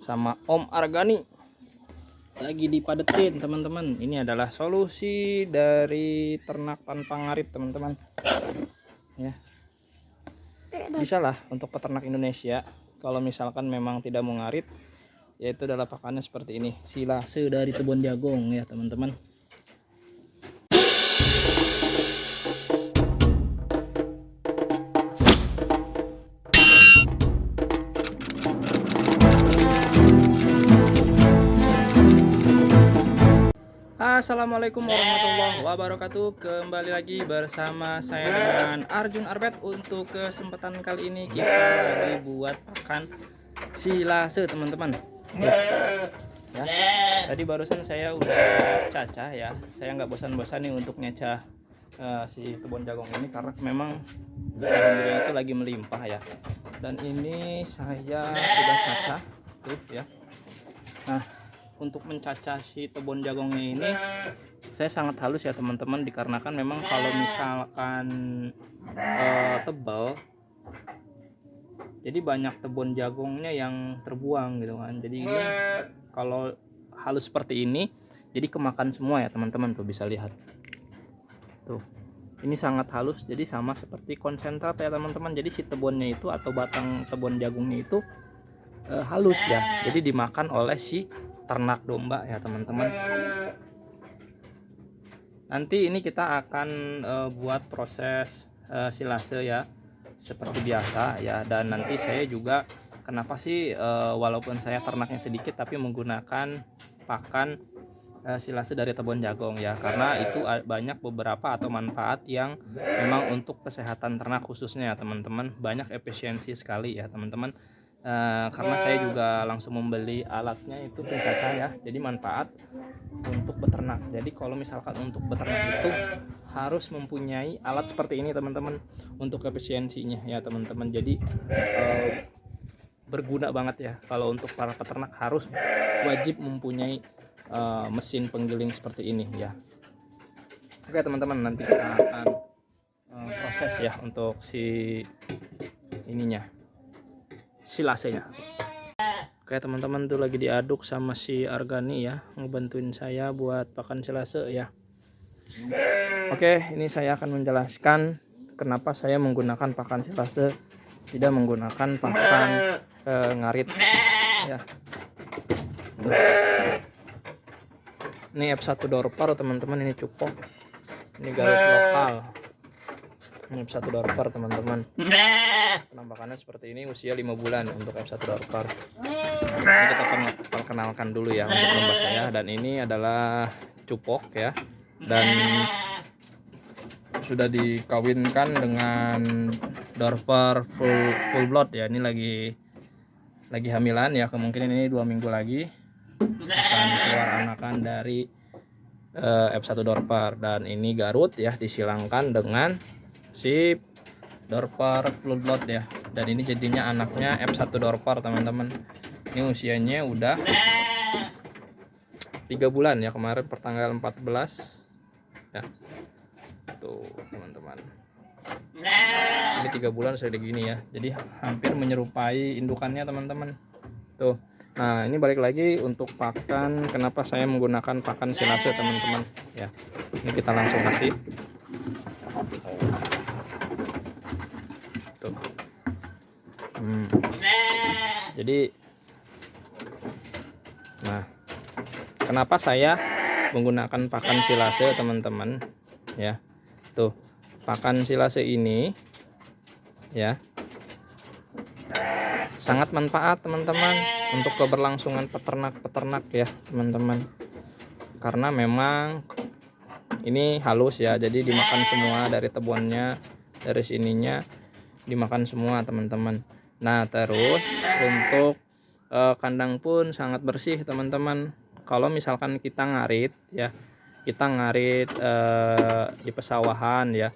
sama Om Argani. Lagi dipadetin teman-teman. Ini adalah solusi dari ternak tanpa ngarit teman-teman. Ya. Bisa lah untuk peternak Indonesia. Kalau misalkan memang tidak mau ngarit, yaitu adalah pakannya seperti ini. Silase dari Tebon Jagong ya teman-teman. Assalamualaikum warahmatullahi wabarakatuh. Kembali lagi bersama saya dengan Arjun Arbet. Untuk kesempatan kali ini kita lagi buat pakan silase teman-teman. Ya, tadi barusan saya udah cacah ya. Saya nggak bosan-bosan nih untuk nyacah si Tebon Jagong ini karena memang alhamdulillah itu lagi melimpah ya. Dan ini saya sudah cacah tuh ya. Nah, untuk mencacah si Tebon Jagongnya ini saya sangat halus ya teman-teman, dikarenakan memang kalau misalkan tebal jadi banyak Tebon Jagongnya yang terbuang gitu kan. Jadi ini kalau halus seperti ini jadi kemakan semua ya teman-teman, tuh bisa lihat tuh, ini sangat halus jadi sama seperti konsentrat ya teman-teman. Jadi si tebonnya itu atau batang Tebon Jagongnya itu halus ya, jadi dimakan oleh si ternak domba ya teman-teman. Nanti ini kita akan buat proses silase ya seperti biasa ya. Dan nanti saya juga kenapa sih walaupun saya ternaknya sedikit tapi menggunakan pakan silase dari Tebon Jagong ya, karena itu banyak beberapa atau manfaat yang memang untuk kesehatan ternak khususnya ya teman-teman. Banyak efisiensi sekali ya teman-teman. Karena saya juga langsung membeli alatnya itu pencacah ya, jadi manfaat untuk beternak. Jadi kalau misalkan untuk beternak itu harus mempunyai alat seperti ini teman-teman untuk efisiensinya ya teman-teman. Jadi berguna banget ya kalau untuk para peternak, harus wajib mempunyai mesin penggiling seperti ini ya. Oke teman-teman, nanti kita akan proses ya untuk si ininya, silasenya. Oke teman-teman, tuh lagi diaduk sama si Argani ya, ngebantuin saya buat pakan silase ya. Oke, ini saya akan menjelaskan kenapa saya menggunakan pakan silase, tidak menggunakan pakan ngarit ya. Ini F1 Dorpar teman-teman, ini cupok, ini Garut lokal. Ini F1 Dorpar teman-teman. Penampakannya seperti ini, usia 5 bulan untuk F1 Dorpar. Ini kita perkenalkan dulu ya untuk domba saya. Dan ini adalah cupok ya, dan sudah dikawinkan dengan Dorpar full blood ya. Ini lagi hamilan ya, kemungkinan ini 2 minggu lagi akan keluar anakan dari F1 Dorpar. Dan ini Garut ya, disilangkan dengan si Dorpar full blood ya. Dan ini jadinya anaknya F1 Dorpar teman-teman. Ini usianya udah 3 bulan ya, kemarin pertanggal 14 ya. Tuh teman-teman, ini 3 bulan sudah gini ya, jadi hampir menyerupai indukannya teman-teman tuh. Nah, ini balik lagi untuk pakan, kenapa saya menggunakan pakan silase teman-teman ya. Ini kita langsung kasih tuh. Jadi nah, kenapa saya menggunakan pakan silase teman-teman ya. Tuh, pakan silase ini ya sangat manfaat teman-teman untuk keberlangsungan peternak ya teman-teman. Karena memang ini halus ya, jadi dimakan semua dari tebonnya, dari sininya dimakan semua teman-teman. Nah, terus untuk kandang pun sangat bersih teman-teman. Kalau misalkan kita ngarit ya, kita ngarit di pesawahan ya,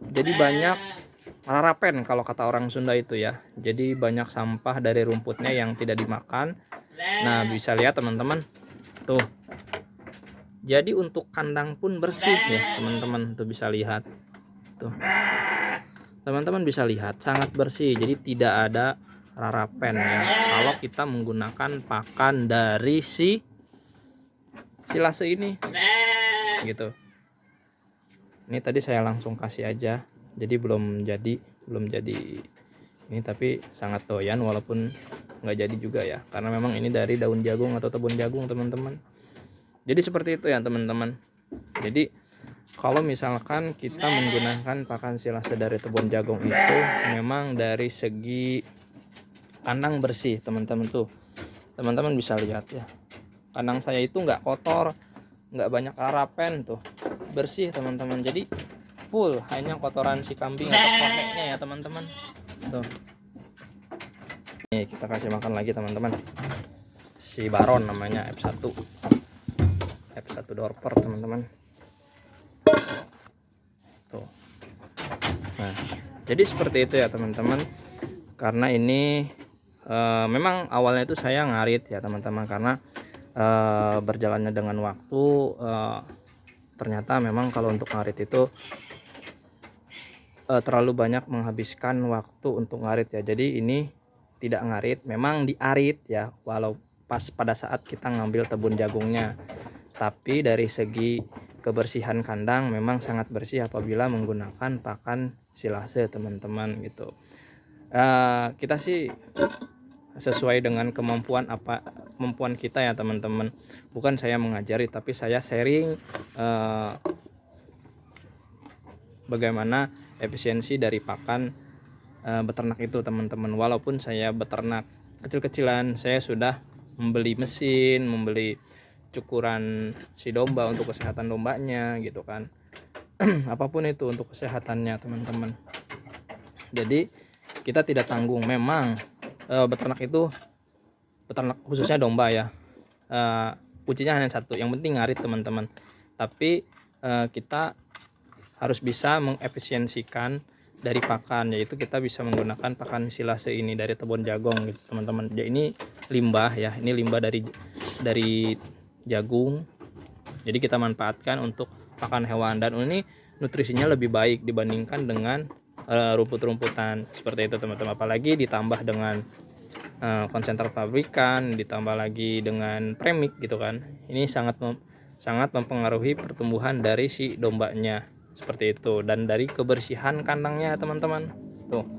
jadi banyak rarapen kalau kata orang Sunda itu ya. Jadi banyak sampah dari rumputnya yang tidak dimakan. Nah, bisa lihat teman-teman tuh, jadi untuk kandang pun bersih ya teman-teman, tuh bisa lihat tuh, teman-teman bisa lihat sangat bersih. Jadi tidak ada rarapen ya kalau kita menggunakan pakan dari si silase ini gitu. Ini tadi saya langsung kasih aja, jadi belum jadi ini, tapi sangat doyan walaupun nggak jadi juga ya, karena memang ini dari daun jagung atau tebun jagung teman-teman. Jadi seperti itu ya teman-teman. Jadi kalau misalkan kita menggunakan pakan silase dari tebun jagung itu memang dari segi kandang bersih teman-teman, tuh teman-teman bisa lihat ya, kandang saya itu nggak kotor, nggak banyak harapan, tuh bersih teman-teman. Jadi full hanya kotoran si kambing atau koheknya ya teman-teman. Tuh nih kita kasih makan lagi teman-teman, si Baron namanya F1 Dorper teman-teman. Tuh. Nah, jadi seperti itu ya teman-teman. Karena ini memang awalnya itu saya ngarit ya teman-teman, karena berjalannya dengan waktu ternyata memang kalau untuk ngarit itu terlalu banyak menghabiskan waktu untuk ngarit ya. Jadi ini tidak ngarit, memang diarit ya, walau pas pada saat kita ngambil tebun jagungnya. Tapi dari segi kebersihan kandang memang sangat bersih apabila menggunakan pakan silase teman-teman gitu. Kita sih sesuai dengan kemampuan kita ya teman-teman. Bukan saya mengajari, tapi saya sharing bagaimana efisiensi dari pakan beternak itu teman-teman. Walaupun saya beternak kecil-kecilan, saya sudah membeli mesin, membeli cukuran si domba untuk kesehatan dombanya gitu kan. Apapun itu untuk kesehatannya teman-teman. Jadi kita tidak tanggung, memang beternak khususnya domba ya, kuncinya hanya satu, yang penting ngarit teman-teman. Tapi kita harus bisa mengefisiensikan dari pakan, yaitu kita bisa menggunakan pakan silase ini dari tebun jagung gitu teman-teman. Ya ini limbah ya, ini limbah dari jagung, jadi kita manfaatkan untuk pakan hewan, dan ini nutrisinya lebih baik dibandingkan dengan rumput-rumputan seperti itu teman-teman. Apalagi ditambah dengan konsentrat pabrikan, ditambah lagi dengan premik gitu kan, ini sangat mempengaruhi pertumbuhan dari si dombanya seperti itu, dan dari kebersihan kandangnya teman-teman tuh.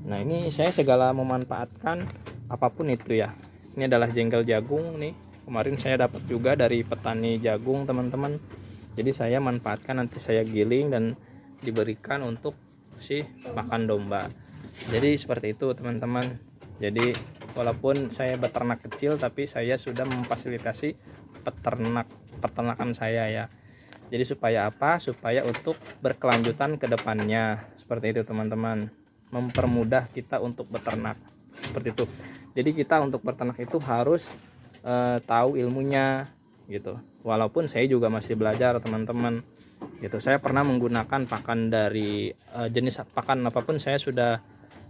Nah ini saya segala memanfaatkan apapun itu ya. Ini adalah jengkel jagung nih, kemarin saya dapat juga dari petani jagung teman-teman. Jadi saya manfaatkan, nanti saya giling dan diberikan untuk si makan domba. Jadi seperti itu teman-teman. Jadi walaupun saya beternak kecil, tapi saya sudah memfasilitasi peternakan saya ya. Jadi supaya apa? Supaya untuk berkelanjutan ke depannya. Seperti itu teman-teman. Mempermudah kita untuk beternak. Seperti itu. Jadi kita untuk beternak itu harus tahu ilmunya gitu. Walaupun saya juga masih belajar teman-teman gitu. Saya pernah menggunakan pakan dari jenis pakan apapun saya sudah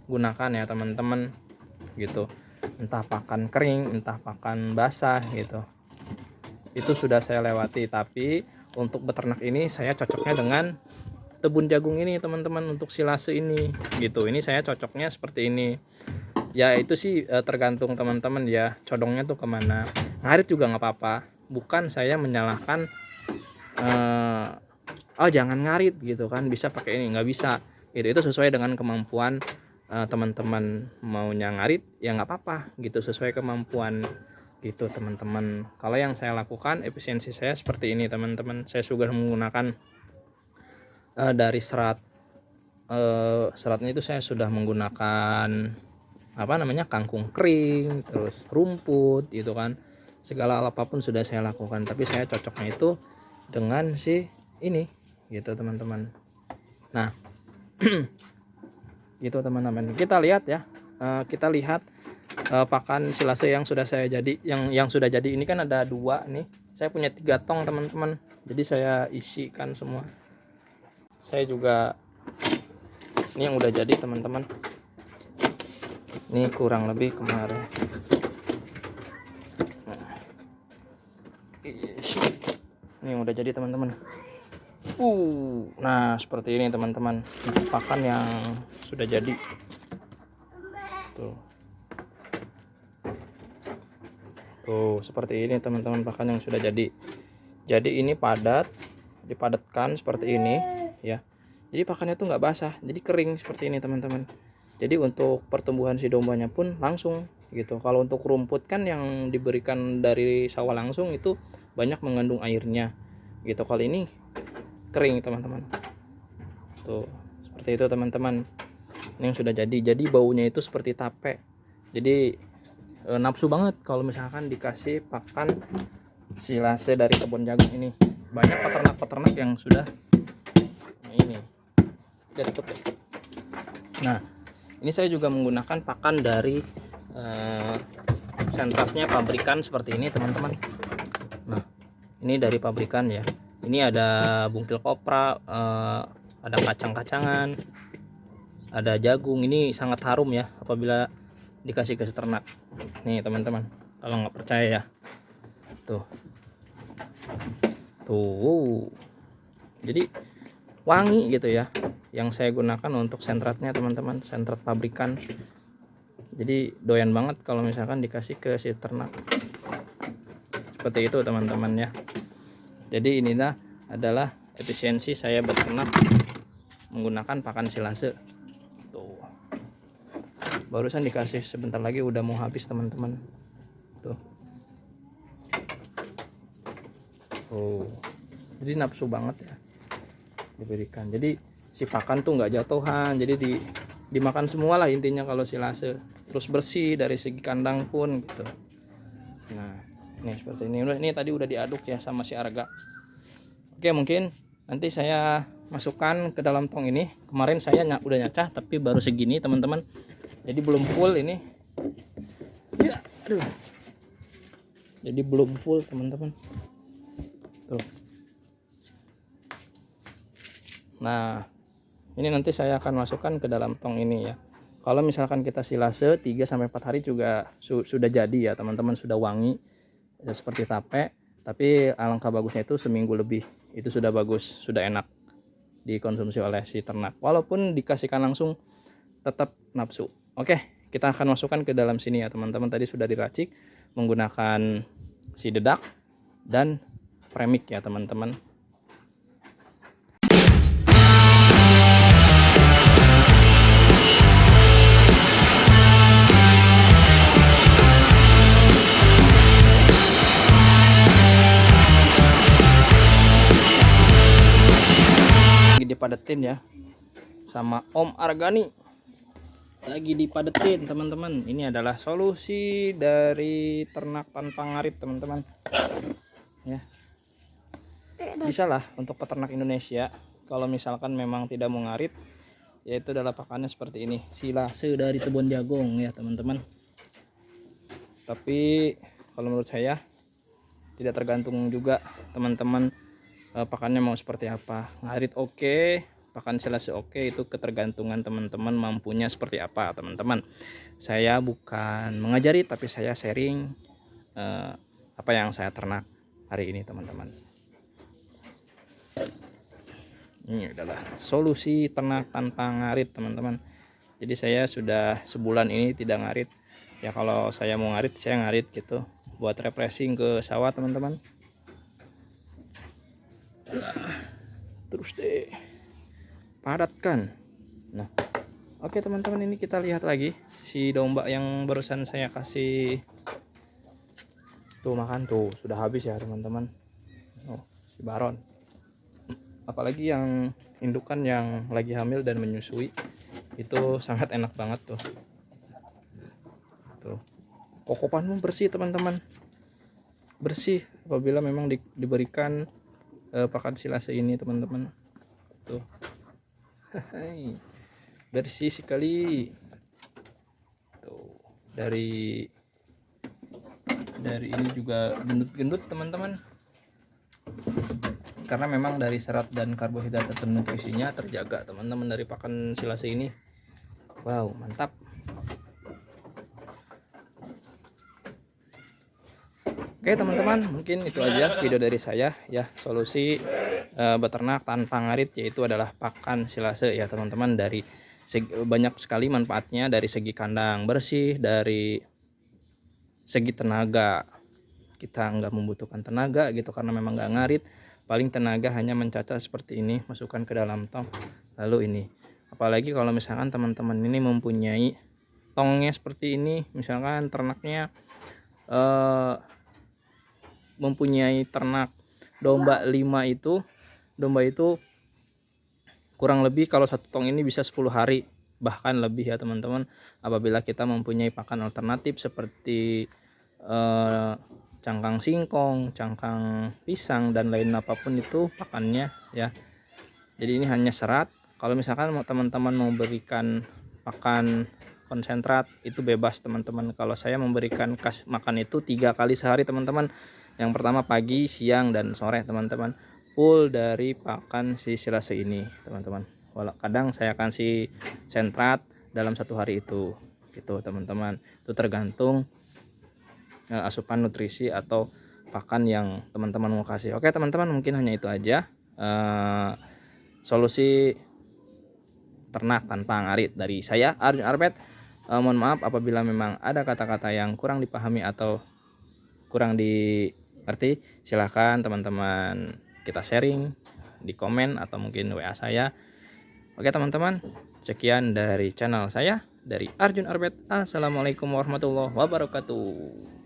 gunakan ya teman-teman gitu. Entah pakan kering, entah pakan basah gitu. Itu sudah saya lewati, tapi untuk beternak ini saya cocoknya dengan tebun jagung ini teman-teman, untuk silase ini gitu. Ini saya cocoknya seperti ini. Ya itu sih tergantung teman-teman ya, condongnya tuh kemana. Ngarit juga nggak apa-apa, bukan saya menyalahkan oh jangan ngarit gitu kan, bisa pakai ini, nggak bisa gitu. Itu sesuai dengan kemampuan teman-teman. Maunya ngarit ya nggak apa-apa gitu, sesuai kemampuan gitu teman-teman. Kalau yang saya lakukan, efisiensi saya seperti ini teman-teman. Saya sudah menggunakan dari seratnya itu saya sudah menggunakan kangkung kering, terus rumput gitu kan, segala apapun sudah saya lakukan. Tapi saya cocoknya itu dengan si ini gitu teman-teman. Nah gitu teman-teman, kita lihat ya, kita lihat pakan silase yang sudah saya jadi, yang sudah jadi ini kan ada 2 nih. Saya punya 3 tong teman-teman, jadi saya isikan semua. Saya juga ini yang udah jadi teman-teman, ini kurang lebih kemarin. Ini yang udah jadi teman-teman. Nah seperti ini teman-teman, pakan yang sudah jadi Tuh. Tuh, seperti ini teman-teman pakan yang sudah jadi. Jadi ini padat, dipadatkan seperti ini ya. Jadi pakannya tuh nggak basah, jadi kering seperti ini teman-teman. Jadi untuk pertumbuhan si dombanya pun langsung gitu. Kalau untuk rumput kan yang diberikan dari sawah langsung itu banyak mengandung airnya gitu. Kali ini kering teman-teman. Tuh, seperti itu teman-teman. Ini yang sudah jadi. Jadi baunya itu seperti tape. Jadi nafsu banget kalau misalkan dikasih pakan silase dari kebun jagung ini. Banyak peternak-peternak yang sudah ini dari kebun. Nah, ini saya juga menggunakan pakan dari sentratnya pabrikan seperti ini teman-teman. Nah, ini dari pabrikan ya. Ini ada bungkil kopra, ada kacang-kacangan, ada jagung. Ini sangat harum ya apabila dikasih ke ternak. Nih teman-teman, kalau nggak percaya ya, tuh jadi wangi gitu ya. Yang saya gunakan untuk sentratnya teman-teman, sentrat pabrikan. Jadi doyan banget kalau misalkan dikasih ke si ternak seperti itu teman-teman ya. Jadi inilah adalah efisiensi saya beternak menggunakan pakan silase. Tuh, barusan dikasih, sebentar lagi udah mau habis teman-teman. Tuh. Jadi nafsu banget ya diberikan. Jadi si pakan tuh nggak jatuhan, jadi dimakan semua lah intinya kalau silase. Terus bersih dari segi kandang pun gitu. Nah, ini seperti ini. Ini tadi udah diaduk ya sama si Arga. Oke, mungkin nanti saya masukkan ke dalam tong ini. Kemarin saya udah nyacah tapi baru segini teman-teman. Jadi belum full ini. Ya, aduh. Jadi belum full teman-teman. Tuh. Nah, ini nanti saya akan masukkan ke dalam tong ini ya. Kalau misalkan kita silase 3-4 hari juga sudah jadi ya teman-teman, sudah wangi ya, seperti tape. Tapi alangkah bagusnya itu seminggu lebih, itu sudah bagus, sudah enak dikonsumsi oleh si ternak. Walaupun dikasihkan langsung tetap nafsu. Oke, kita akan masukkan ke dalam sini ya teman-teman. Tadi sudah diracik menggunakan si dedak dan premik ya teman-teman. Dipadetin ya sama Om Argani, lagi dipadetin teman-teman. Ini adalah solusi dari ternak tanpa ngarit teman-teman ya. Bisa lah untuk peternak Indonesia kalau misalkan memang tidak mau ngarit, yaitu adalah pakannya seperti ini, silase dari kebun jagung ya teman-teman. Tapi kalau menurut saya tidak tergantung juga teman-teman pakannya mau seperti apa. Ngarit oke, pakan silase oke, itu ketergantungan teman-teman mampunya seperti apa teman-teman. Saya bukan mengajari tapi saya sharing apa yang saya ternak hari ini teman-teman. Ini adalah solusi ternak tanpa ngarit teman-teman. Jadi saya sudah sebulan ini tidak ngarit ya. Kalau saya mau ngarit saya ngarit gitu, buat refreshing ke sawah teman-teman. Terus deh padatkan. Nah, oke teman-teman, ini kita lihat lagi si domba yang barusan saya kasih tuh makan tuh, sudah habis ya teman-teman. Oh, si Baron. Apalagi yang indukan yang lagi hamil dan menyusui itu sangat enak banget tuh. Tuh, kokopanmu bersih teman-teman, bersih apabila memang diberikan pakan silase ini teman-teman. Tuh, bersih sekali. Tuh, dari ini juga gendut-gendut teman-teman, karena memang dari serat dan karbohidrat dan nutrisinya terjaga teman-teman dari pakan silase ini. Wow, mantap. Oke teman-teman, mungkin itu aja video dari saya ya, solusi beternak tanpa ngarit, yaitu adalah pakan silase ya teman-teman, dari banyak sekali manfaatnya dari segi kandang bersih, dari segi tenaga. Kita nggak membutuhkan tenaga gitu karena memang nggak ngarit. Paling tenaga hanya mencaca seperti ini, masukkan ke dalam tong. Lalu ini, apalagi kalau misalkan teman-teman ini mempunyai tongnya seperti ini, misalkan ternaknya mempunyai ternak domba 5 itu, domba itu kurang lebih kalau satu tong ini bisa 10 hari bahkan lebih ya teman-teman, apabila kita mempunyai pakan alternatif seperti cangkang singkong, cangkang pisang, dan lain apapun itu pakannya ya. Jadi ini hanya serat. Kalau misalkan teman-teman mau berikan pakan konsentrat itu bebas teman-teman. Kalau saya memberikan makan itu 3 kali sehari teman-teman. Yang pertama pagi, siang, dan sore teman-teman. Full dari pakan si silase ini teman-teman. Kadang saya kasih sentrat dalam 1 hari itu gitu teman-teman. Itu tergantung asupan nutrisi atau pakan yang teman-teman mau kasih. Oke teman-teman, mungkin hanya itu aja solusi ternak tanpa ngarit dari saya, Arjun Arbet. Mohon maaf apabila memang ada kata-kata yang kurang dipahami atau kurang dimengerti. Silahkan teman-teman kita sharing di komen atau mungkin WA saya. Oke teman-teman, sekian dari channel saya, dari Arjun Arbet. Assalamualaikum warahmatullahi wabarakatuh.